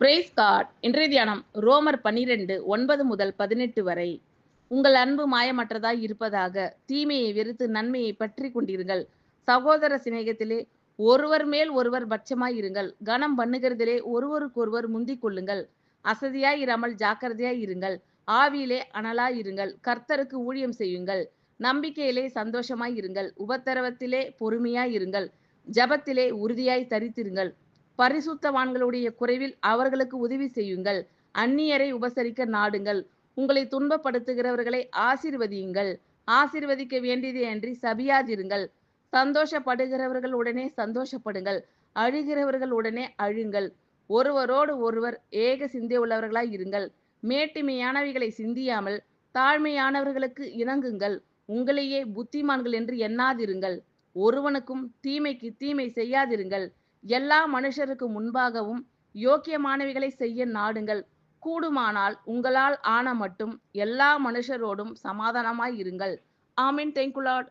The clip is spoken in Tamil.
Price God. இன்றைய தியானம் ரோமர் 12 9 முதல் 18 வரை. உங்கள் அன்பு மாயமற்றதாய் இருப்பதாக, தீமையை வெறுத்து நன்மையை பற்றி கொண்டிருங்கள். சகோதர சிநேகத்திலே ஒருவர் மேல் ஒருவர் பட்சமாய் இருங்கள். கனம் பண்ணுகிறதிலே ஒருவருக்கொருவர் முந்திக் கொள்ளுங்கள். அசதியாய் இராமல் ஜாக்கிரதையாய் இருங்கள். ஆவியிலே அனலாய் இருங்கள். கர்த்தருக்கு ஊழியம் செய்யுங்கள். நம்பிக்கையிலே சந்தோஷமாய் இருங்கள். உபத்திரவத்திலே பொறுமையாய் இருங்கள். ஜபத்திலே உறுதியாய் தரித்திருங்கள். பரிசுத்தவான்களுடைய குறைவில் அவர்களுக்கு உதவி செய்யுங்கள். அந்நியரை உபசரிக்க நாடுங்கள். உங்களை துன்பப்படுத்துகிறவர்களை ஆசீர்வதியுங்கள். ஆசீர்வதிக்க வேண்டியதே அன்றி சபியாதிருங்கள். சந்தோஷப்படுகிறவர்களுடனே சந்தோஷப்படுங்கள். அழுகிறவர்கள் உடனே அழுங்கள். ஒருவரோடு ஒருவர் ஏக சிந்தை உள்ளவர்களாய் இருங்கள். மேட்டிமையானவைகளை சிந்தியாமல் தாழ்மையானவர்களுக்கு இணங்குங்கள். உங்களையே புத்திமான்கள் என்று எண்ணாதிருங்கள். ஒருவனுக்கும் தீமைக்கு தீமை செய்யாதிருங்கள். எல்லா மனுஷருக்கு முன்பாகவும் யோக்கியமானவைகளை செய்ய நாடுங்கள். கூடுமானால் உங்களால் ஆன மட்டும் எல்லா மனுஷரோடும் சமாதானமாய் இருங்கள். ஆமென். Thank you Lord.